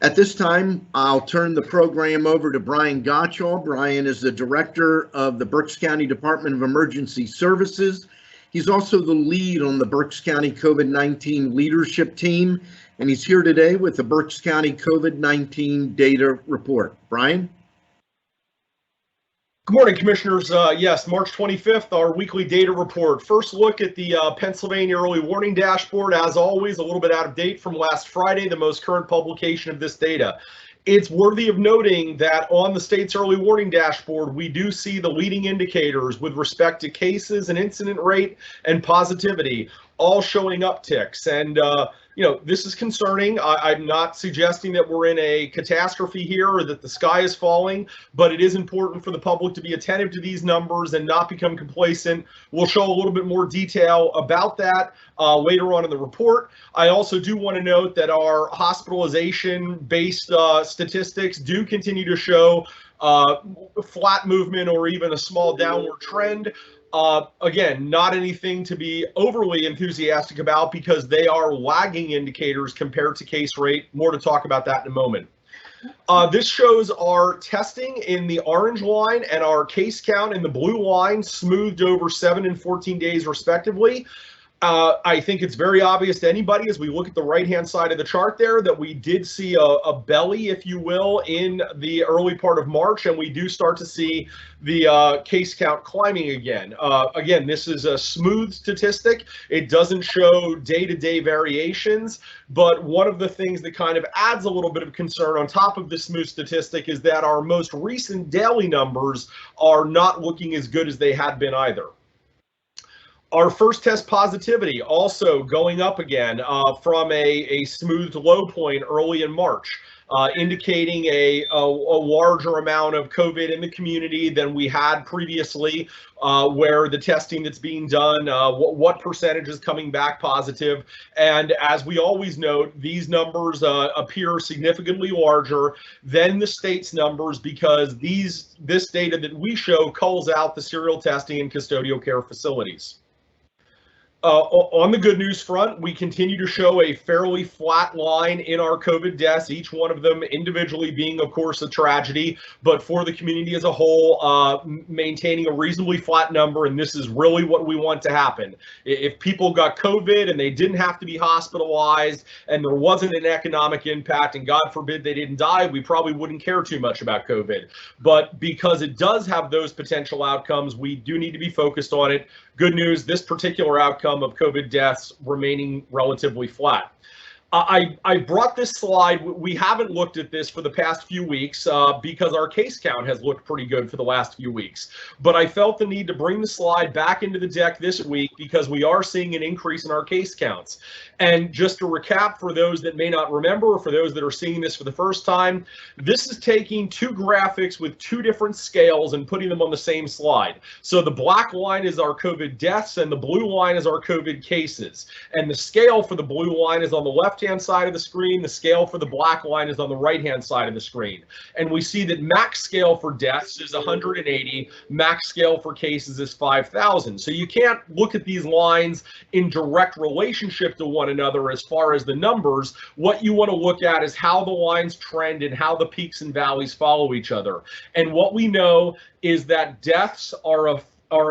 At this time, I'll turn the program over to Brian Gottschall. Brian is the director of the Berks County Department of Emergency Services. He's also the lead on the Berks County COVID-19 leadership team, and he's here today with the Berks County COVID-19 data report. Brian? Good morning, Commissioners. Yes, March 25th, our weekly data report. First look at the Pennsylvania Early Warning Dashboard. As always, a little bit out of date from last Friday, the most current publication of this data. It's worthy of noting that on the state's early warning dashboard, we do see the leading indicators with respect to cases and incident rate and positivity all showing upticks. And, this is concerning. I'm not suggesting that we're in a catastrophe here or that the sky is falling, but it is important for the public to be attentive to these numbers and not become complacent. We'll show a little bit more detail about that later on in the report. I also do want to note that our hospitalization-based statistics do continue to show flat movement or even a small downward trend. Again, not anything to be overly enthusiastic about because they are lagging indicators compared to case rate. More to talk about that in a moment. This shows our testing in the orange line and our case count in the blue line, smoothed over 7 and 14 days respectively. I think it's very obvious to anybody as we look at the right-hand side of the chart there that we did see a belly, if you will, in the early part of March, and we do start to see the case count climbing again. Again, this is a smooth statistic. It doesn't show day-to-day variations, but one of the things that kind of adds a little bit of concern on top of this smooth statistic is that our most recent daily numbers are not looking as good as they had been either. Our first test positivity also going up again from a smooth low point early in March, indicating a larger amount of COVID in the community than we had previously, where the testing that's being done, what percentage is coming back positive. And as we always note, these numbers appear significantly larger than the state's numbers because this data that we show culls out the serial testing in custodial care facilities. On the good news front, we continue to show a fairly flat line in our COVID deaths, each one of them individually being, of course, a tragedy, but for the community as a whole, maintaining a reasonably flat number, and this is really what we want to happen. If people got COVID and they didn't have to be hospitalized and there wasn't an economic impact, and God forbid they didn't die, we probably wouldn't care too much about COVID. But because it does have those potential outcomes, we do need to be focused on it. Good news, this particular outcome of COVID deaths remaining relatively flat. I brought this slide. We haven't looked at this for the past few weeks because our case count has looked pretty good for the last few weeks. But I felt the need to bring the slide back into the deck this week because we are seeing an increase in our case counts. And just to recap for those that may not remember, or for those that are seeing this for the first time, this is taking two graphics with two different scales and putting them on the same slide. So the black line is our COVID deaths and the blue line is our COVID cases. And the scale for the blue line is on the left-hand side of the screen. The scale for the black line is on the right-hand side of the screen. And we see that max scale for deaths is 180, max scale for cases is 5,000. So you can't look at these lines in direct relationship to one another as far as the numbers. What you want to look at is how the lines trend and how the peaks and valleys follow each other. And what we know is that deaths are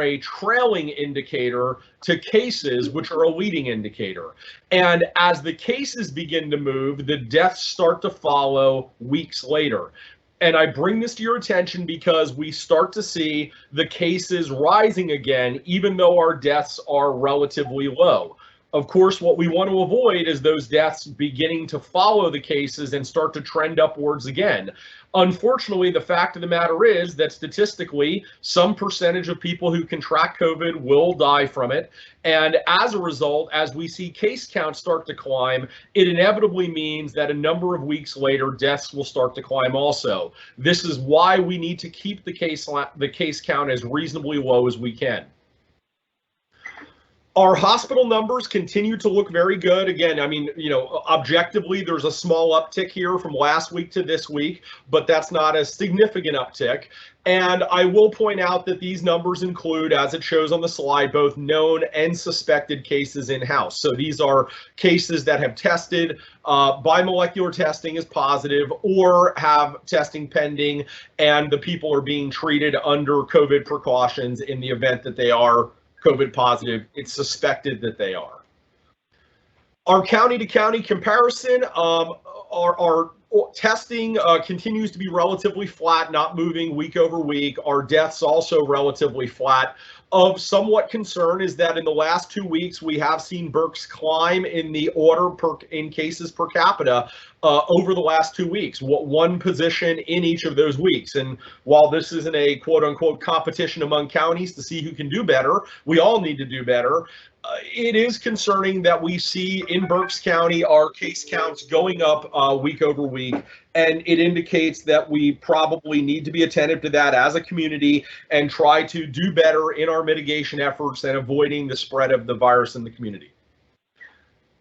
a trailing indicator to cases, which are a leading indicator. And as the cases begin to move, the deaths start to follow weeks later. And I bring this to your attention because we start to see the cases rising again, even though our deaths are relatively low. Of course, what we want to avoid is those deaths beginning to follow the cases and start to trend upwards again. Unfortunately, the fact of the matter is that statistically, some percentage of people who contract COVID will die from it. And as a result, as we see case counts start to climb, it inevitably means that a number of weeks later, deaths will start to climb also. This is why we need to keep the case count as reasonably low as we can. Our hospital numbers continue to look very good. Again, I mean, objectively, there's a small uptick here from last week to this week, but that's not a significant uptick. And I will point out that these numbers include, as it shows on the slide, both known and suspected cases in-house. So these are cases that have tested by molecular testing as positive or have testing pending, and the people are being treated under COVID precautions in the event that they are COVID positive. It's suspected that they are. Our county-to-county comparison, our testing continues to be relatively flat, not moving week over week. Our deaths also relatively flat. Of somewhat concern is that in the last 2 weeks, we have seen Berks climb in the order in cases per capita over the last 2 weeks, one position in each of those weeks. And while this isn't a quote unquote competition among counties to see who can do better, we all need to do better. It is concerning that we see in Berks County our case counts going up week over week, and it indicates that we probably need to be attentive to that as a community and try to do better in our mitigation efforts and avoiding the spread of the virus in the community.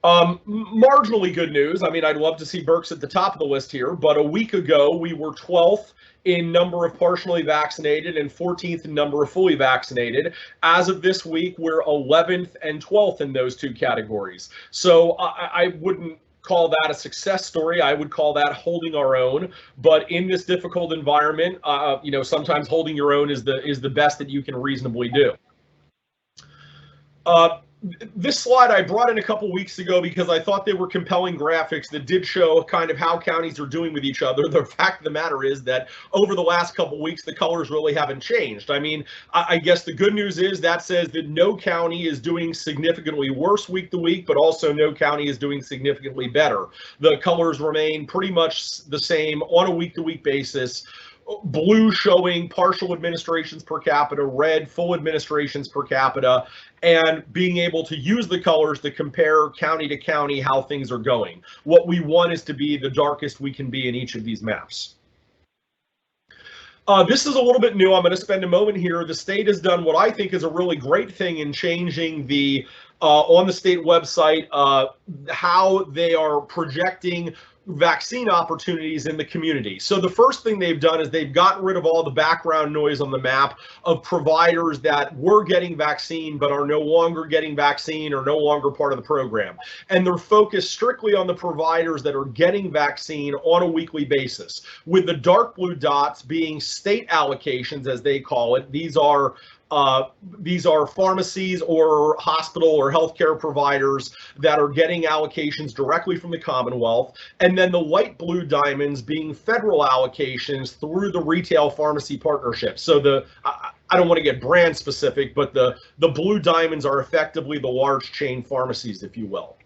Marginally good news. I mean, I'd love to see Berks at the top of the list here, but a week ago we were 12th in number of partially vaccinated and 14th in number of fully vaccinated. As of this week, we're 11th and 12th in those two categories. So I wouldn't call that a success story. I would call that holding our own. But in this difficult environment, sometimes holding your own is the best that you can reasonably do. This slide I brought in a couple weeks ago because I thought they were compelling graphics that did show kind of how counties are doing with each other. The fact of the matter is that over the last couple weeks, the colors really haven't changed. I mean, I guess the good news is that says that no county is doing significantly worse week to week, but also no county is doing significantly better. The colors remain pretty much the same on a week-to-week basis. Blue showing partial administrations per capita, red full administrations per capita, and being able to use the colors to compare county to county how things are going. What we want is to be the darkest we can be in each of these maps. This is a little bit new. I'm going to spend a moment here. The state has done what I think is a really great thing in changing the on the state website how they are projecting vaccine opportunities in the community. So the first thing they've done is they've gotten rid of all the background noise on the map of providers that were getting vaccine but are no longer getting vaccine or no longer part of the program. And they're focused strictly on the providers that are getting vaccine on a weekly basis, with the dark blue dots being state allocations, as they call it. These are pharmacies or hospital or healthcare providers that are getting allocations directly from the Commonwealth, and then the light blue diamonds being federal allocations through the retail pharmacy partnership. So I don't want to get brand specific, but the blue diamonds are effectively the large chain pharmacies, if you will.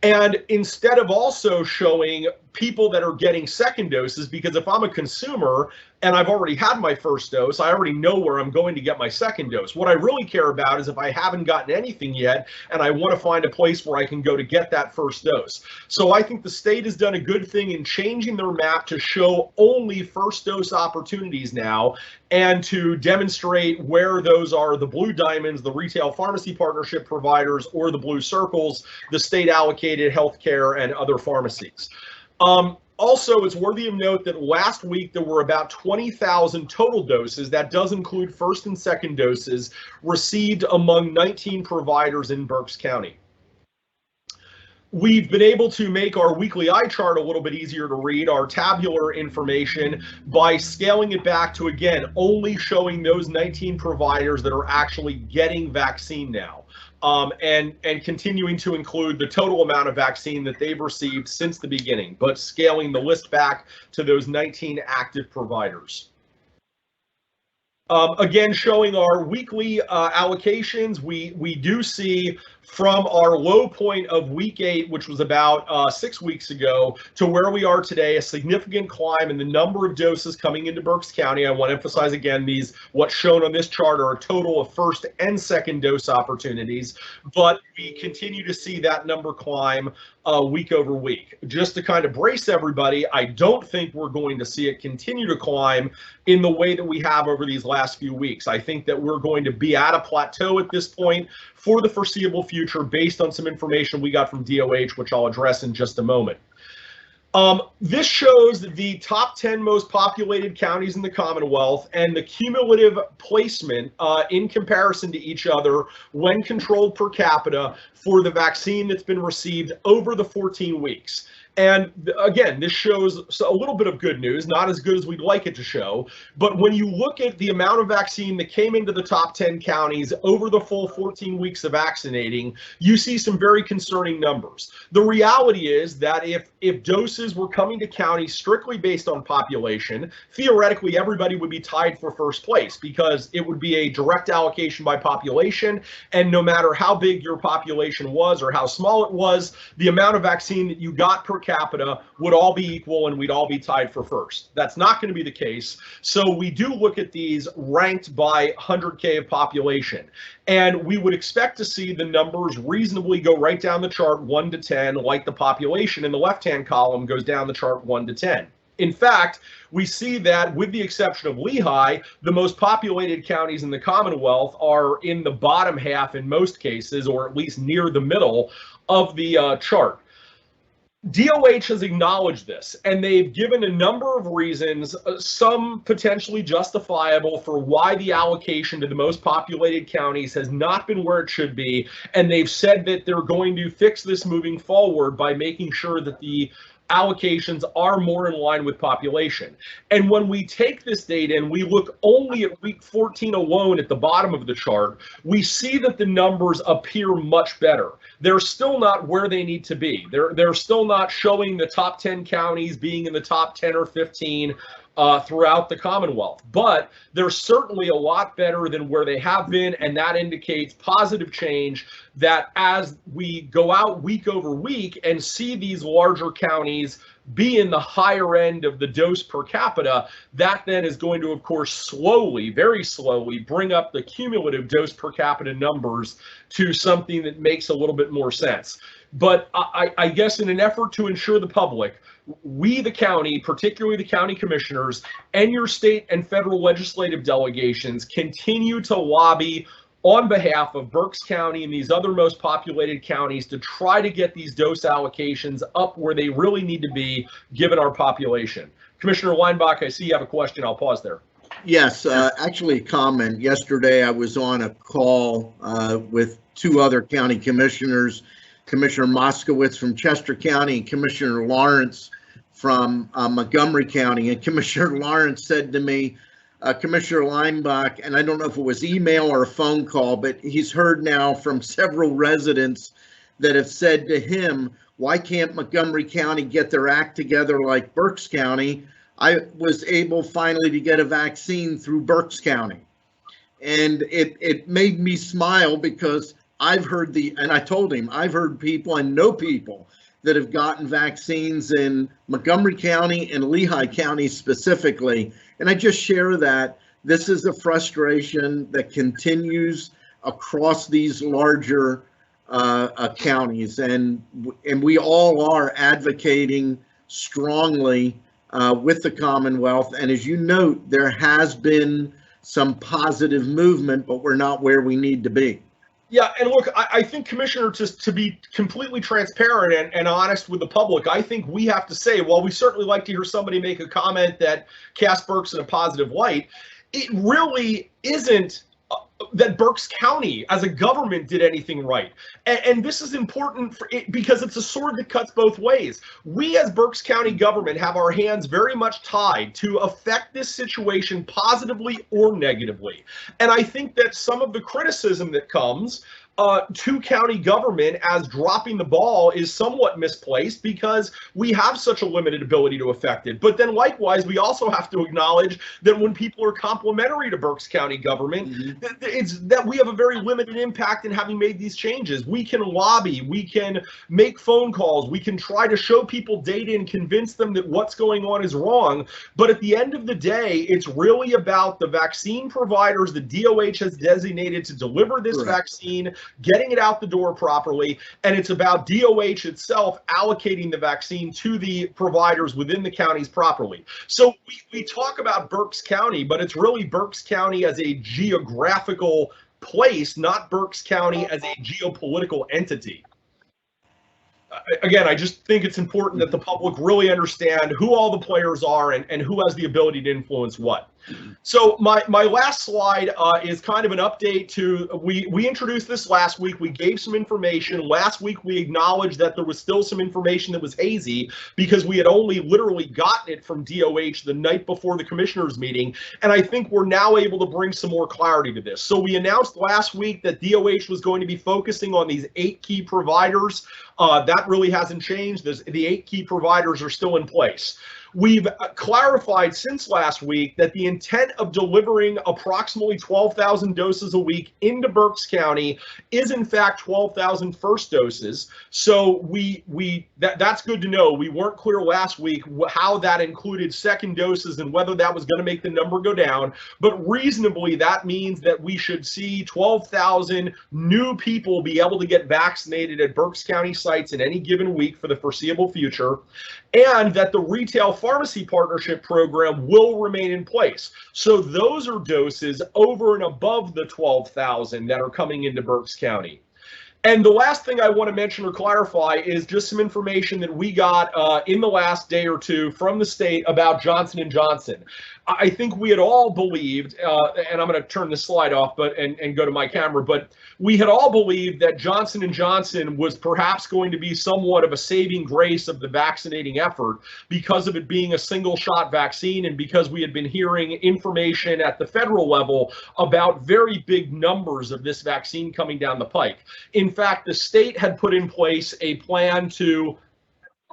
And instead of also showing people that are getting second doses, because if I'm a consumer and I've already had my first dose, I already know where I'm going to get my second dose. What I really care about is if I haven't gotten anything yet and I want to find a place where I can go to get that first dose. So I think the state has done a good thing in changing their map to show only first dose opportunities now, and to demonstrate where those are the blue diamonds, the retail pharmacy partnership providers, or the blue circles, the state allocated healthcare and other pharmacies. Also, it's worthy of note that last week there were about 20,000 total doses, that does include first and second doses, received among 19 providers in Berks County. We've been able to make our weekly eye chart a little bit easier to read, our tabular information, by scaling it back to, again, only showing those 19 providers that are actually getting vaccine now. And continuing to include the total amount of vaccine that they've received since the beginning, but scaling the list back to those 19 active providers. Again, showing our weekly allocations, we do see from our low point of week 8, which was about 6 weeks ago, to where we are today, a significant climb in the number of doses coming into Berks County. I want to emphasize again, what's shown on this chart are a total of first and second dose opportunities, but we continue to see that number climb week over week. Just to kind of brace everybody, I don't think we're going to see it continue to climb in the way that we have over these last few weeks. I think that we're going to be at a plateau at this point for the foreseeable future. future based on some information we got from DOH, which I'll address in just a moment. This shows the top 10 most populated counties in the Commonwealth and the cumulative placement in comparison to each other when controlled per capita for the vaccine that's been received over the 14 weeks. And again, this shows a little bit of good news, not as good as we'd like it to show. But when you look at the amount of vaccine that came into the top 10 counties over the full 14 weeks of vaccinating, you see some very concerning numbers. The reality is that if doses were coming to counties strictly based on population, theoretically, everybody would be tied for first place because it would be a direct allocation by population. And no matter how big your population was or how small it was, the amount of vaccine that you got per capita would all be equal and we'd all be tied for first. That's not going to be the case. So we do look at these ranked by 100K of population. And we would expect to see the numbers reasonably go right down the chart 1 to 10, like the population in the left-hand column goes down the chart 1 to 10. In fact, we see that with the exception of Lehigh, the most populated counties in the Commonwealth are in the bottom half in most cases, or at least near the middle of the chart. DOH has acknowledged this, and they've given a number of reasons, some potentially justifiable, for why the allocation to the most populated counties has not been where it should be, and they've said that they're going to fix this moving forward by making sure that the allocations are more in line with population. And when we take this data and we look only at week 14 alone at the bottom of the chart, we see that the numbers appear much better. They're still not where they need to be. They're still not showing the top 10 counties being in the top 10 or 15 throughout the Commonwealth. But they're certainly a lot better than where they have been, and that indicates positive change, that as we go out week over week and see these larger counties be in the higher end of the dose per capita, that then is going to, of course, slowly, very slowly, bring up the cumulative dose per capita numbers to something that makes a little bit more sense. But I guess in an effort to ensure the public, we, the county, particularly the county commissioners, and your state and federal legislative delegations continue to lobby on behalf of Berks County and these other most populated counties to try to get these dose allocations up where they really need to be given our population. Commissioner Weinbach, I see you have a question. I'll pause there. Yes, actually a comment. Yesterday I was on a call with two other county commissioners, Commissioner Moskowitz from Chester County and Commissioner Lawrence from Montgomery County. And Commissioner Lawrence said to me, Commissioner Weinbach, and I don't know if it was email or a phone call, but he's heard now from several residents that have said to him, why can't Montgomery County get their act together like Berks County? I was able finally to get a vaccine through Berks County. And it made me smile because I've heard and I told him, I've heard people and know people that have gotten vaccines in Montgomery County and Lehigh County specifically. And I just share that this is a frustration that continues across these larger counties. And we all are advocating strongly with the Commonwealth. And as you note, there has been some positive movement, but we're not where we need to be. Yeah, and look, I think, Commissioner, just to be completely transparent and honest with the public, I think we have to say, while we certainly like to hear somebody make a comment that casts Berks in a positive light, it really isn't that Berks County as a government did anything right. And this is important for it because it's a sword that cuts both ways. We as Berks County government have our hands very much tied to affect this situation positively or negatively. And I think that some of the criticism that comes to county government as dropping the ball is somewhat misplaced because we have such a limited ability to affect it. But then likewise, we also have to acknowledge that when people are complimentary to Berks County government, it's that we have a very limited impact in having made these changes. We can lobby, we can make phone calls, we can try to show people data and convince them that what's going on is wrong. But at the end of the day, it's really about the vaccine providers the DOH has designated to deliver this vaccine, getting it out the door properly, and it's about DOH itself allocating the vaccine to the providers within the counties properly. So we talk about Berks County, but it's really Berks County as a geographical place, not Berks County as a geopolitical entity. Again, I just think it's important that the public really understand who all the players are and who has the ability to influence what. So my last slide is kind of an update to, we introduced this last week. We gave some information. Last week, we acknowledged that there was still some information that was hazy because we had only literally gotten it from DOH the night before the commissioners meeting. And I think we're now able to bring some more clarity to this. So we announced last week that DOH was going to be focusing on these 8 key providers. That really hasn't changed. The 8 key providers are still in place. We've clarified since last week that the intent of delivering approximately 12,000 doses a week into Berks County is in fact 12,000 first doses. So that's good to know. We weren't clear last week how that included second doses and whether that was going to make the number go down. But reasonably, that means that we should see 12,000 new people be able to get vaccinated at Berks County sites in any given week for the foreseeable future, and that the retail pharmacy partnership program will remain in place. So those are doses over and above the 12,000 that are coming into Berks County. And the last thing I want to mention or clarify is just some information that we got in the last day or two from the state about Johnson & Johnson. I think we had all believed, and I'm going to turn this slide off and go to my camera, but we had all believed that Johnson & Johnson was perhaps going to be somewhat of a saving grace of the vaccinating effort because of it being a single shot vaccine and because we had been hearing information at the federal level about very big numbers of this vaccine coming down the pike. In fact, the state had put in place a plan to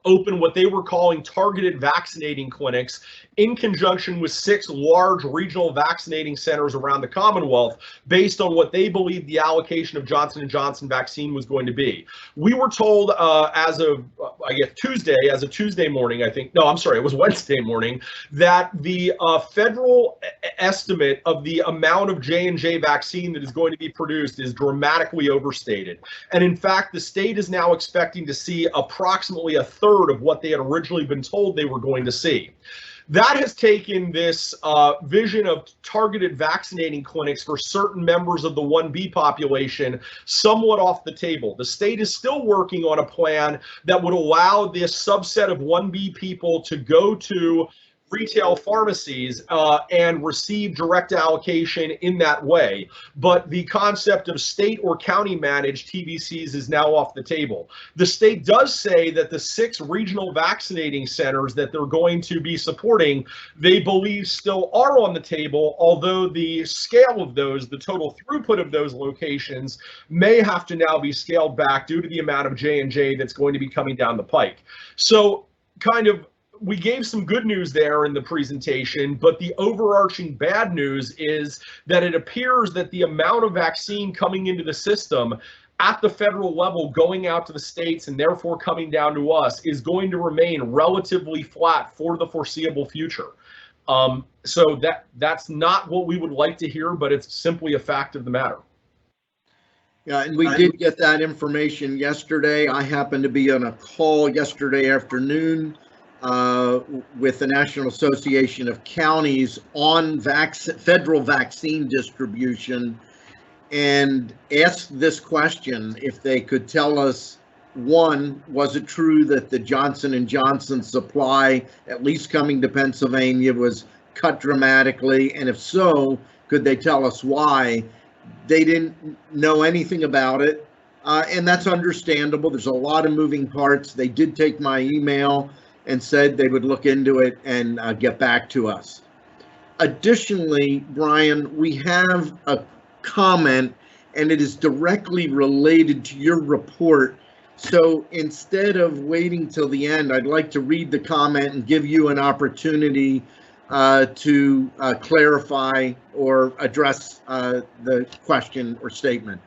open what they were calling targeted vaccinating clinics in conjunction with 6 large regional vaccinating centers around the Commonwealth based on what they believed the allocation of Johnson & Johnson vaccine was going to be. We were told as of, I guess, Tuesday morning, I think, no, I'm sorry, it was Wednesday morning, that the federal estimate of the amount of J&J vaccine that is going to be produced is dramatically overstated. And in fact, the state is now expecting to see approximately a third of what they had originally been told they were going to see. That has taken this vision of targeted vaccinating clinics for certain members of the 1B population somewhat off the table. The state is still working on a plan that would allow this subset of 1B people to go to retail pharmacies and receive direct allocation in that way. But the concept of state or county managed TVCs is now off the table. The state does say that the 6 regional vaccinating centers that they're going to be supporting, they believe still are on the table, although the scale of those, the total throughput of those locations may have to now be scaled back due to the amount of J&J that's going to be coming down the pike. So kind of, we gave some good news there in the presentation, but the overarching bad news is that it appears that the amount of vaccine coming into the system at the federal level going out to the states and therefore coming down to us is going to remain relatively flat for the foreseeable future. So that's not what we would like to hear, but it's simply a fact of the matter. Yeah, and we did get that information yesterday. I happened to be on a call yesterday afternoon with the National Association of Counties on federal vaccine distribution, and asked this question: if they could tell us, one, was it true that the Johnson & Johnson supply, at least coming to Pennsylvania, was cut dramatically? And if so, could they tell us why? They didn't know anything about it, and that's understandable. There's a lot of moving parts. They did take my email and said they would look into it and get back to us. Additionally, Brian, we have a comment, and it is directly related to your report. So instead of waiting till the end, I'd like to read the comment and give you an opportunity to clarify or address the question or statement.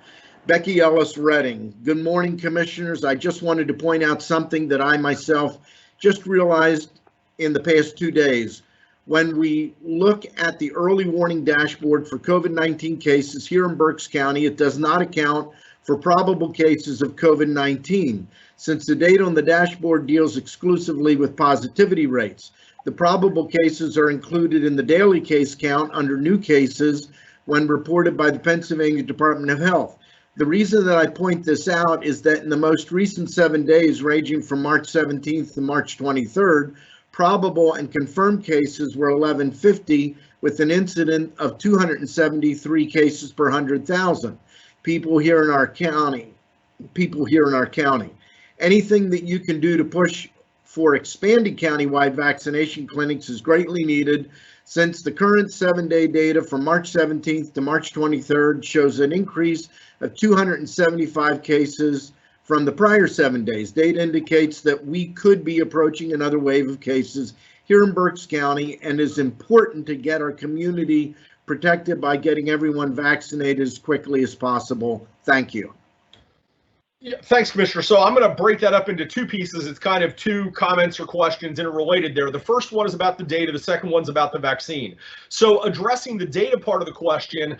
Becky Ellis Redding: good morning, commissioners. I just wanted to point out something that I myself just realized in the past 2 days. When we look at the early warning dashboard for COVID-19 cases here in Berks County, it does not account for probable cases of COVID-19, since the data on the dashboard deals exclusively with positivity rates. The probable cases are included in the daily case count under new cases, when reported by the Pennsylvania Department of Health. The reason that I point this out is that in the most recent 7 days, ranging from March 17th to March 23rd, probable and confirmed cases were 1150, with an incident of 273 cases per 100,000 people here in our county. Anything that you can do to push for expanding countywide vaccination clinics is greatly needed, since the current 7-day data from March 17th to March 23rd shows an increase of 275 cases from the prior 7 days. Data indicates that we could be approaching another wave of cases here in Berks County, and is important to get our community protected by getting everyone vaccinated as quickly as possible. Thank you. Yeah, thanks, Commissioner. So I'm going to break that up into two pieces. It's kind of two comments or questions interrelated there. The first one is about the data. The second one's about the vaccine. So addressing the data part of the question,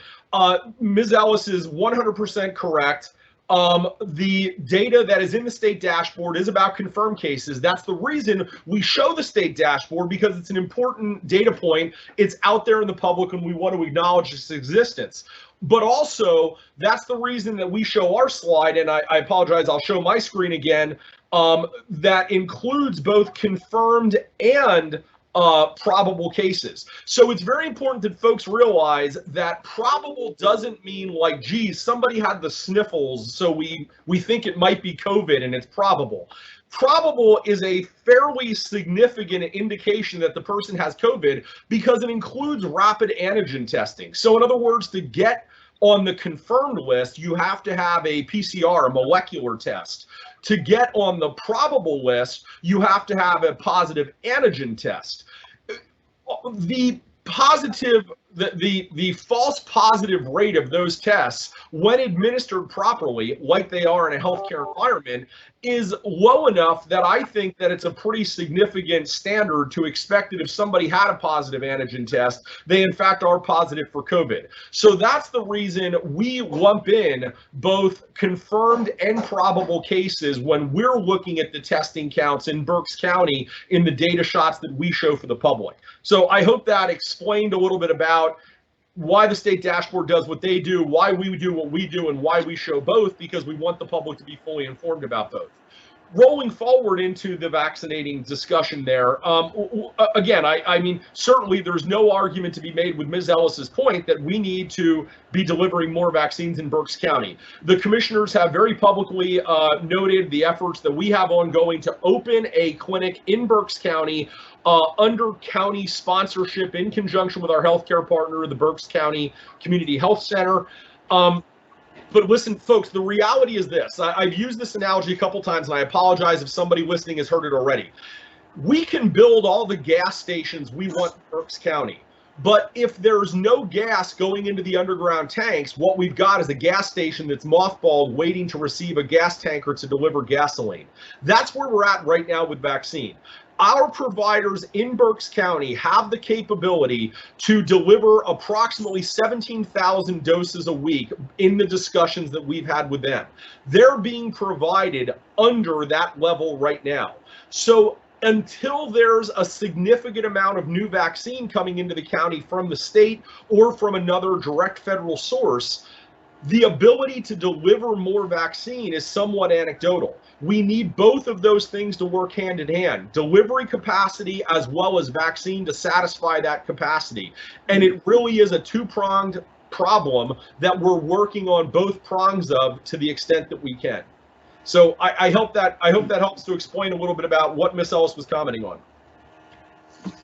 Ms. Ellis is 100% correct. The data that is in the state dashboard is about confirmed cases. That's the reason we show the state dashboard, because it's an important data point. It's out there in the public and we want to acknowledge its existence. But also, that's the reason that we show our slide, and I apologize, I'll show my screen again, that includes both confirmed and probable cases. So it's very important that folks realize that probable doesn't mean like, geez, somebody had the sniffles, so we think it might be COVID and it's probable. Probable is a fairly significant indication that the person has COVID, because it includes rapid antigen testing. So in other words, to get on the confirmed list, you have to have a PCR, a molecular test. To get on the probable list, you have to have a positive antigen test. The false positive rate of those tests, when administered properly, like they are in a healthcare environment, is low enough that I think that it's a pretty significant standard to expect that if somebody had a positive antigen test, they in fact are positive for COVID. So that's the reason we lump in both confirmed and probable cases when we're looking at the testing counts in Berks County in the data shots that we show for the public. So I hope that explained a little bit about why the state dashboard does what they do, why we do what we do, and why we show both, because we want the public to be fully informed about both. Rolling forward into the vaccinating discussion there, again, I mean, certainly there's no argument to be made with Ms. Ellis's point that we need to be delivering more vaccines in Berks County. The commissioners have very publicly noted the efforts that we have ongoing to open a clinic in Berks County under county sponsorship in conjunction with our healthcare partner, the Berks County Community Health Center. But listen, folks, the reality is this. I've used this analogy a couple times, and I apologize if somebody listening has heard it already. We can build all the gas stations we want in Berks County, but if there's no gas going into the underground tanks, what we've got is a gas station that's mothballed waiting to receive a gas tanker to deliver gasoline. That's where we're at right now with vaccine. Our providers in Berks County have the capability to deliver approximately 17,000 doses a week in the discussions that we've had with them. They're being provided under that level right now. So until there's a significant amount of new vaccine coming into the county from the state or from another direct federal source, the ability to deliver more vaccine is somewhat anecdotal. We need both of those things to work hand in hand, delivery capacity as well as vaccine to satisfy that capacity. And it really is a two-pronged problem that we're working on both prongs of to the extent that we can. So I hope that helps to explain a little bit about what Ms. Ellis was commenting on.